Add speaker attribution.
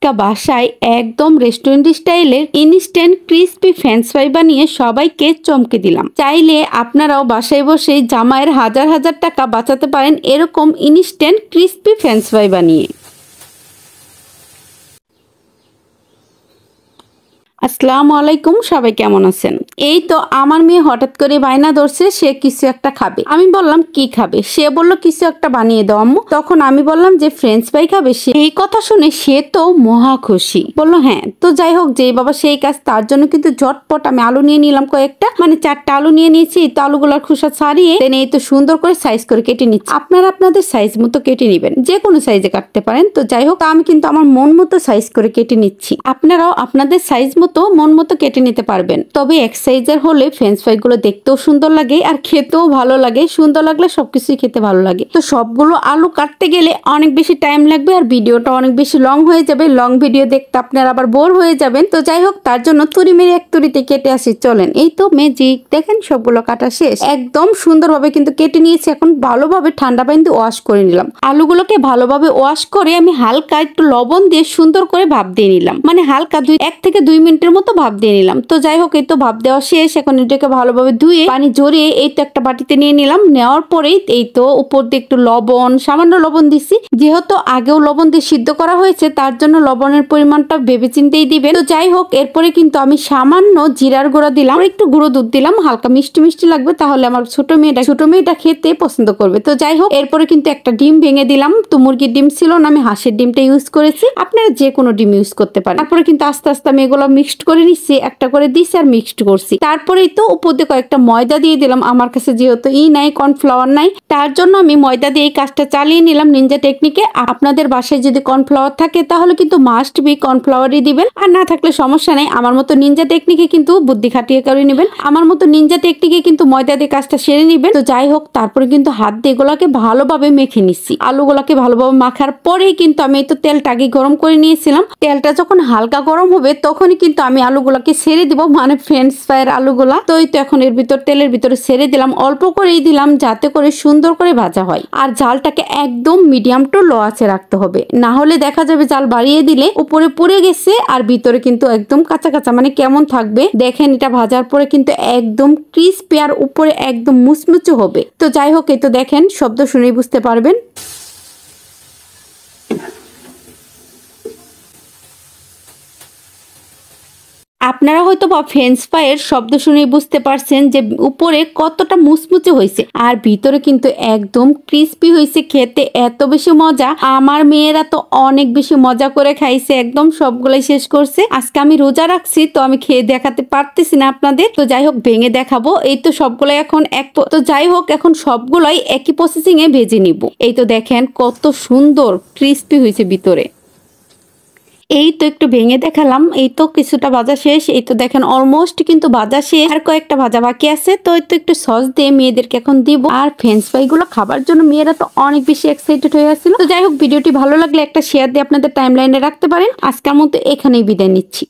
Speaker 1: আজকে বাসায় একদম রেস্টুরেন্ট স্টাইলের ইনস্ট্যান্ট ক্রিস্পি ফ্রেঞ্চ ফ্রাই বানিয়ে সবাইকে চমকে দিলাম। চাইলে আপনারাও বাসায় বসে জামাইয়ের হাজার হাজার টাকা বাঁচাতে পারেন এরকম ইনস্ট্যান্ট ক্রিস্পি ফ্রেঞ্চ ফ্রাই বানিয়ে। আসসালামু আলাইকুম, সবাই কেমন আছেন? এই তো আমার মেয়ে হঠাৎ করে বায়না ধরছে সে কিছু একটা খাবে। আমি বললাম কি খাবে? সে বলল কিছু একটা বানিয়ে দাও আম্মু। তখন আমি বললাম যে ফ্রেঞ্চ ফ্রাই খাবে। সে এই কথা শুনে সে তো মহা খুশি, বললো হ্যাঁ। তো যাই হোক, যে বাবা সেই কাজ, তার জন্য কিন্তু ঝটপট আমি আলু নিয়ে নিলাম কয়েকটা, মানে 4টা আলু নিয়ে নিয়েছি। তো আলুগুলোর খোসা ছাড়িয়ে এই তো সুন্দর করে সাইজ করে কেটে নিচ্ছি। আপনারা আপনাদের সাইজ মতো কেটে নেবেন, যে কোনো সাইজে কাটতে পারেন। তো যাই হোক, আমি কিন্তু আমার মন মতো সাইজ করে কেটে নিচ্ছি। আপনারাও আপনাদের সাইজ মন মতো কেটে নিতে পারবেন। তবে এক সাইজের হলে ফ্রেঞ্চ ফ্রাই গুলো দেখতেও সুন্দর লাগে আর খেতেও ভালো লাগে। সুন্দর লাগলে সবকিছুই খেতে ভালো লাগে। তো সবগুলো আলু কাটতে গেলে অনেক বেশি টাইম লাগবে আর ভিডিওটা অনেক বেশি লং হয়ে যাবে। লং ভিডিও দেখতে আপনারা আবার বোর হয়ে যাবেন। তো যাই হোক, তার জন্য তুরি মেরে এক তুরিতে কেটে আসি। চলেন, এই তো ম্যাজিক, দেখেন সবগুলো কাটা শেষ। একদম সুন্দরভাবে কিন্তু কেটে নিয়েছি। এখন ভালোভাবে ঠান্ডা পানি দিয়ে ওয়াশ করে নিলাম। আলুগুলোকে ভালোভাবে ওয়াশ করে আমি হালকা একটু লবণ দিয়ে সুন্দর করে ভাপ দিয়ে নিলাম। মানে হালকা 1 থেকে 2 মিনিটের মতো ভাপ দিয়ে নিলাম। তো যাই হোক, এই তো ভাপ দেওয়া শেষ। এখন এটাকে ভালোভাবে ধুয়ে পানি ঝরিয়ে এই তো একটা বাটিতে নিয়ে নিলাম। নেওয়ার পরেই এই তো উপর দিয়ে একটু লবণ, সামান্য লবণ দিচ্ছি। যেহেতু আগেও লবণ দিয়ে সিদ্ধ করা হয়েছে, তার জন্য লবণের পরিমাণটা ভেবে চিন্তেই দিবেন। তো যাই হোক, এরপরে কিন্তু আমি সামান্য জিরার গুঁড়া দিলাম, একটু গুঁড়ো দুধ দিলাম। হালকা মিষ্টি মিষ্টি লাগবে, তাহলে আমার ছোট মেয়েটা খেতে পছন্দ করবে। তো যাই হোক, এরপরে কিন্তু একটা ডিম ভেঙে দিলাম। তো মুরগির ডিম ছিল না, আমি হাঁসের ডিমটা ইউজ করেছি। আপনারা যে কোনো ডিম ইউজ করতে পারেন। তারপরে কিন্তু আস্তে আস্তে আমি এগুলো মিক্সড করে নিচ্ছি। একটা করে দিচ্ছি আর মিক্সড করছি। তারপরেই তো উপর দিয়ে কয়েকটা ময়দা দিয়ে দিলাম। আমার কাছে যেহেতু নাই, কর্নফ্লাওয়ার নাই, তার জন্য আমি ময়দা দিয়ে এই কাজটা চালিয়ে নিলাম নিনজা টেকনিকে। আপনাদের বাসায় যদি কর্নফ্লাওয়ার থাকে তাহলে কিন্তু মাস্ট বি কর্নফ্লাওয়ারই দিবেন, আর না থাকলে সমস্যা নেই। আমার মতো নিনজা টেকনিকে কিন্তু বুদ্ধি খাটিয়ে করে নেবেন। আমার মতো নিনজা টেকনিকে কিন্তু ময়দা দিয়ে কাজটা সেরে নেবেন। তো যাই হোক, তারপরে কিন্তু হাত দিয়ে এগুলাকে ভালোভাবে মেখে নিচ্ছি। আলুগুলাকে ভালোভাবে মাখার পরেই কিন্তু আমি এই তো তেলটা আগে গরম করে নিয়েছিলাম। তেলটা যখন হালকা গরম হবে তখনই কিন্তু আমি আলুগুলাকে ছেড়ে দিব, মানে ফ্রেঞ্চ ফ্রাইয়ের আলুগুলা। তো এই তো এখন এর ভিতর তেলের ভিতরে ছেড়ে দিলাম। অল্প করেই দিলাম যাতে করে সুন্দর করে ভাজা হয়। আর জালটাকে একদম মিডিয়াম টু লো আঁচে রাখতে হবে, না হলে দেখা যাবে জাল বাড়িয়ে দিলে উপরে পুড়ে গেছে আর ভিতরে কিন্তু একদম কাঁচা কাঁচা, মানে কেমন থাকবে দেখেন। এটা ভাজার পরে কিন্তু একদম ক্রিস্পি আর উপরে একদম মুচমুচে হবে। তো যাই হোক, এই তো দেখেন, শব্দ শুনেই বুঝতে পারবেন। আপনারা হয়তো বা ফ্রেঞ্চ ফ্রাইয়ের শব্দ শুনে বুঝতে পারছেন যে উপরে কতটা মুচমুচে হয়েছে আর ভিতরে কিন্তু একদম ক্রিস্পি হয়েছে। খেতে এত বেশি মজা, আমার মেয়েরা তো অনেক বেশি মজা করে খাইছে, একদম সবগুলাই শেষ করছে। আজকে আমি রোজা রাখছি, তো আমি খেয়ে দেখাতে পারতেছি না আপনাদের। তো যাই হোক, ভেঙে দেখাবো। এই তো সবগুলাই এখন তো যাই হোক, এখন সবগুলাই একই প্রসেসিং এ ভেজে নিব। এই তো দেখেন কত সুন্দর ক্রিস্পি হয়েছে ভিতরে। এই তো একটু ভেঙে দেখালাম। এই তো কিছুটা ভাজা শেষ। এই তো দেখেন অলমোস্ট কিন্তু ভাজা শেষ, আর কয়েকটা ভাজা বাকি আছে। তো এই তো একটু সস দিয়ে মেয়েদেরকে এখন দিব। আর ফ্রেঞ্চ ফ্রাই গুলো খাবার জন্য মেয়েরা তো অনেক বেশি এক্সাইটেড হয়ে আসছিল। তো যাই হোক, ভিডিওটি ভালো লাগলে একটা শেয়ার দিয়ে আপনাদের টাইমলাইনে রাখতে পারেন। আজকের মতো এখানেই বিদায় নিচ্ছি।